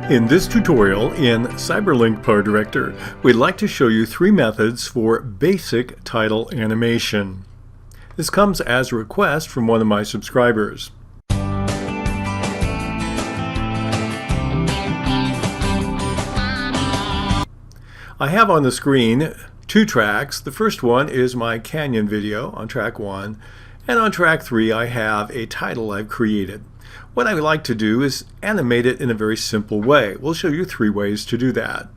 In this tutorial in Cyberlink PowerDirector, we'd like to show you 3 methods for basic title animation. This comes as a request from one of my subscribers. I have on the screen 2 tracks. The first one is my Canyon video on track 1, and on track 3 I have a title I've created. What I would like to do is animate it in a very simple way. We'll show you 3 ways to do that.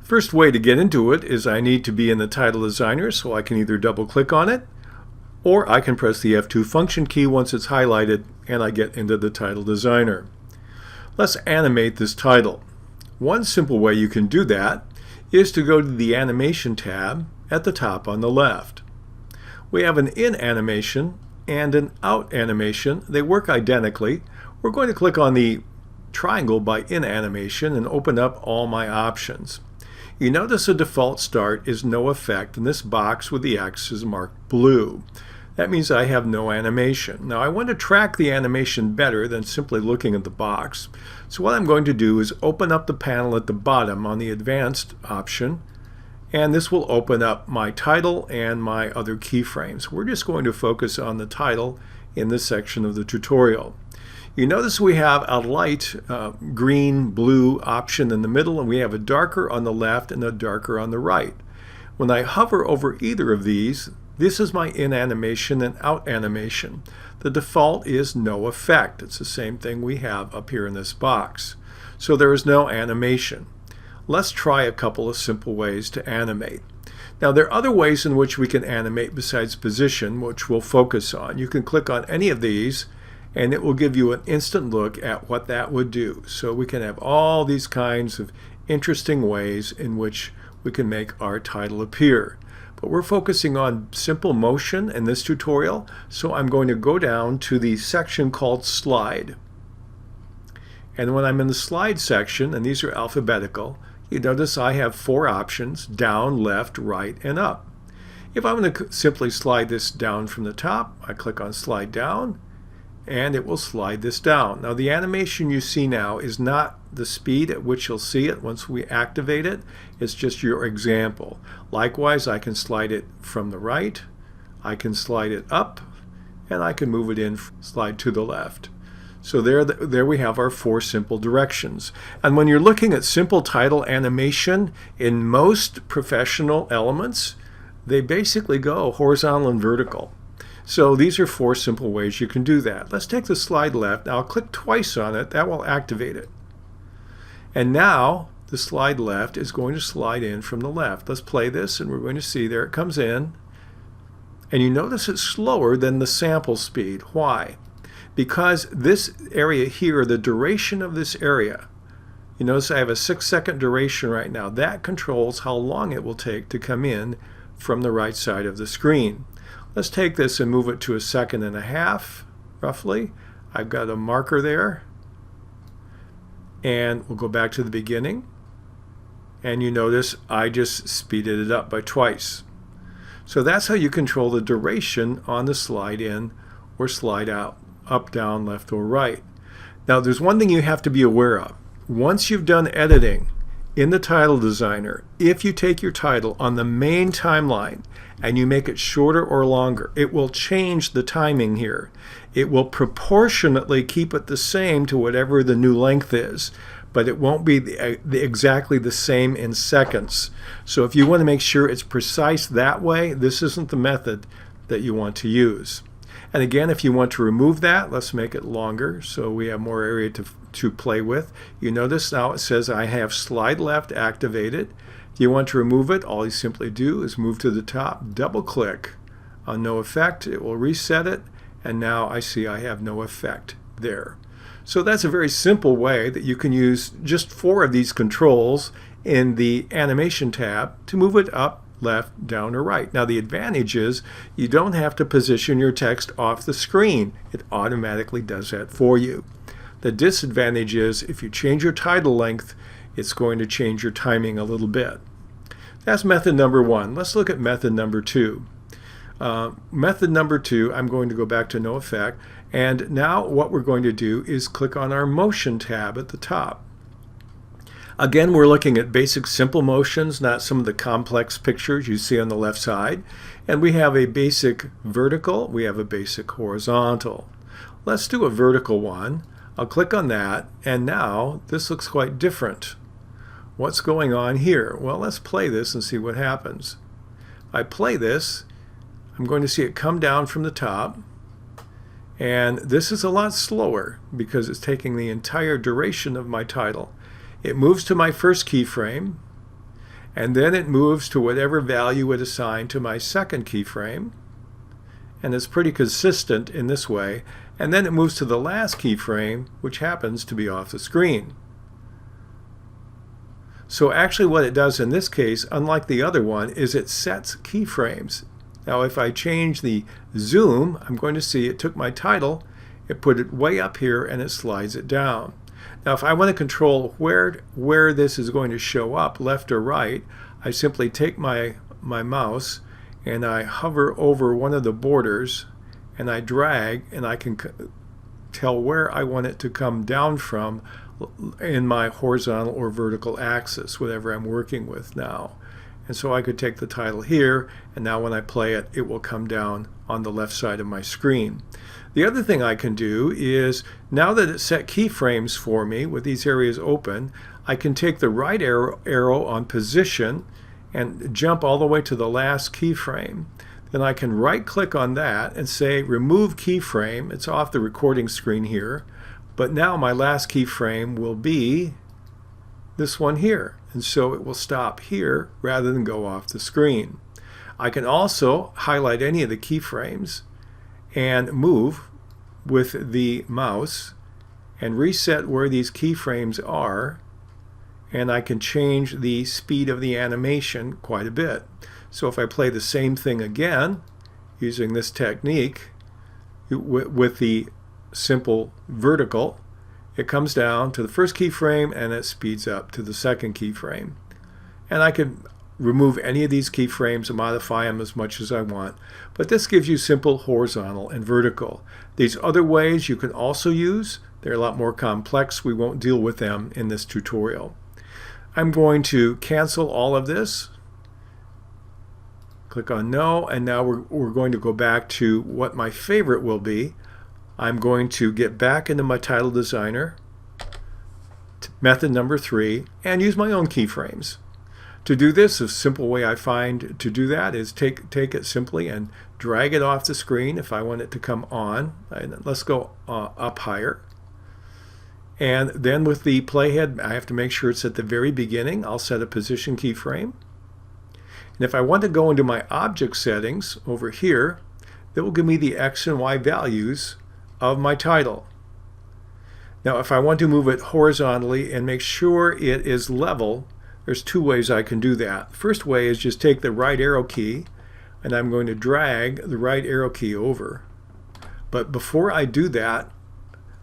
First way to get into it is I need to be in the title designer, so I can either double click on it or I can press the F2 function key once it's highlighted and I get into the title designer. Let's animate this title. One simple way you can do that is to go to the animation tab at the top on the left. We have an in animation and an out animation. They work identically. We're going to click on the triangle by in animation and open up all my options. You notice the default start is no effect, and this box with the X is marked blue. That means I have no animation. Now I want to track the animation better than simply looking at the box. So what I'm going to do is open up the panel at the bottom on the advanced option, and this will open up my title and my other keyframes. We're just going to focus on the title in this section of the tutorial. You notice we have a light green blue option in the middle, and we have a darker on the left and a darker on the right. When I hover over either of these, this is my in animation and out animation. The default is no effect. It's the same thing we have up here in this box. So there is no animation. Let's try a couple of simple ways to animate. Now there are other ways in which we can animate besides position, which we'll focus on. You can click on any of these and it will give you an instant look at what that would do. So we can have all these kinds of interesting ways in which we can make our title appear. But we're focusing on simple motion in this tutorial, so I'm going to go down to the section called Slide. And when I'm in the Slide section, and these are alphabetical, you notice I have 4 options: down, left, right, and up. If I'm going to simply slide this down from the top, I click on Slide Down, and it will slide this down. Now the animation you see now is not the speed at which you'll see it once we activate it. It's just your example. Likewise, I can slide it from the right, I can slide it up, and I can move it in, slide to the left. So there we have our 4 simple directions. And when you're looking at simple title animation, in most professional elements, they basically go horizontal and vertical. So these are 4 simple ways you can do that. Let's take the slide left. Now I'll click twice on it. That will activate it. And now the slide left is going to slide in from the left. Let's play this, and we're going to see there it comes in. And you notice it's slower than the sample speed. Why? Because this area here, the duration of this area, you notice I have a 6-second duration right now. That controls how long it will take to come in from the right side of the screen. Let's take this and move it to 1.5 seconds, roughly. I've got a marker there. And we'll go back to the beginning. And you notice I just speeded it up by twice. So that's how you control the duration on the slide in or slide out, up, down, left, or right. Now there's one thing you have to be aware of. Once you've done editing in the title designer, if you take your title on the main timeline and you make it shorter or longer, it will change the timing here. It will proportionately keep it the same to whatever the new length is, but it won't be exactly the same in seconds. So if you want to make sure it's precise that way, this isn't the method that you want to use. And again, if you want to remove that, let's make it longer so we have more area to play with. You notice now it says I have slide left activated. If you want to remove it, all you simply do is move to the top, double click on no effect. It will reset it, and now I see I have no effect there. So that's a very simple way that you can use just 4 of these controls in the animation tab to move it up, left, down, or right. Now the advantage is you don't have to position your text off the screen. It automatically does that for you. The disadvantage is if you change your title length, it's going to change your timing a little bit. That's method number 1. Let's look at method number 2. Method number 2, I'm going to go back to no effect, and now what we're going to do is click on our motion tab at the top. Again, we're looking at basic simple motions, not some of the complex pictures you see on the left side. And we have a basic vertical, we have a basic horizontal. Let's do a vertical one. I'll click on that, and now this looks quite different. What's going on here? Well, let's play this and see what happens. I play this, I'm going to see it come down from the top, and this is a lot slower because it's taking the entire duration of my title. It moves to my first keyframe, and then it moves to whatever value it assigned to my second keyframe, and it's pretty consistent in this way, and then it moves to the last keyframe, which happens to be off the screen. So actually what it does in this case, unlike the other one, is it sets keyframes. Now if I change the zoom, I'm going to see it took my title, it put it way up here, and it slides it down. Now if I want to control where this is going to show up, left or right, I simply take my mouse and I hover over one of the borders and I drag, and I can tell where I want it to come down from in my horizontal or vertical axis, whatever I'm working with now. And so I could take the title here, and now when I play it, it will come down on the left side of my screen. The other thing I can do is, now that it's set keyframes for me with these areas open, I can take the right arrow on position and jump all the way to the last keyframe. Then I can right click on that and say remove keyframe. It's off the recording screen here, but now my last keyframe will be this one here, and so it will stop here rather than go off the screen. I can also highlight any of the keyframes and move with the mouse and reset where these keyframes are, and I can change the speed of the animation quite a bit. So if I play the same thing again using this technique with the simple vertical, it comes down to the first keyframe and it speeds up to the second keyframe. And I can remove any of these keyframes and modify them as much as I want. But this gives you simple horizontal and vertical. These other ways you can also use. They're a lot more complex. We won't deal with them in this tutorial. I'm going to cancel all of this. Click on no, and now we're going to go back to what my favorite will be. I'm going to get back into my title designer, method number 3, and use my own keyframes. To do this, a simple way I find to do that is take it simply and drag it off the screen if I want it to come on. And let's go up higher. And then with the playhead, I have to make sure it's at the very beginning. I'll set a position keyframe. And if I want to go into my object settings over here, that will give me the X and Y values of my title. Now if I want to move it horizontally and make sure it is level, there's two ways I can do that. First way is just take the right arrow key, and I'm going to drag the right arrow key over. But before I do that,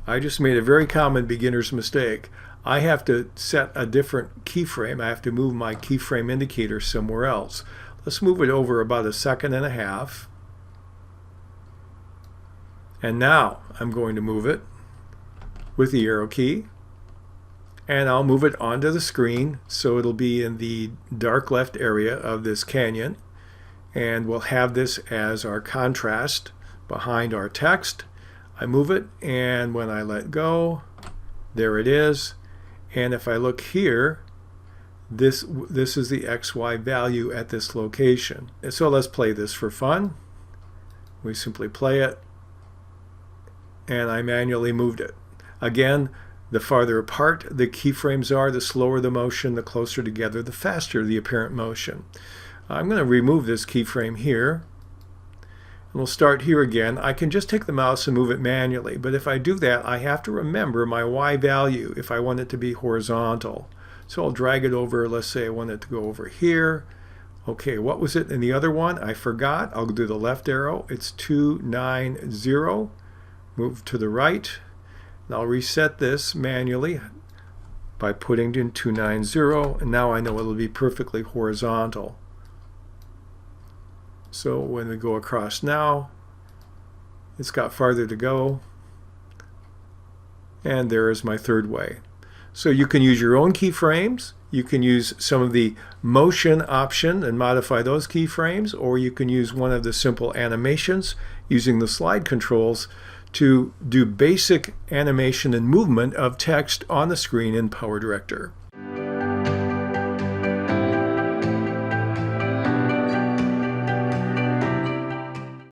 I just made a very common beginner's mistake. I have to set a different keyframe. I have to move my keyframe indicator somewhere else. Let's move it over about 1.5 seconds. And now I'm going to move it with the arrow key, and I'll move it onto the screen so it'll be in the dark left area of this canyon, and we'll have this as our contrast behind our text. I move it, and when I let go, there it is. And if I look here, this is the XY value at this location. And so let's play this for fun. We simply play it, and I manually moved it. Again, the farther apart the keyframes are, the slower the motion, the closer together, the faster the apparent motion. I'm going to remove this keyframe here. And we'll start here again. I can just take the mouse and move it manually, but if I do that, I have to remember my Y value if I want it to be horizontal. So I'll drag it over. Let's say I want it to go over here. Okay, what was it in the other one? I forgot. I'll do the left arrow. It's 290. Move to the right. And I'll reset this manually by putting in 290, and now I know it'll be perfectly horizontal. So when we go across now, it's got farther to go, and there is my third way. So you can use your own keyframes, you can use some of the motion option and modify those keyframes, or you can use one of the simple animations using the slide controls to do basic animation and movement of text on the screen in PowerDirector.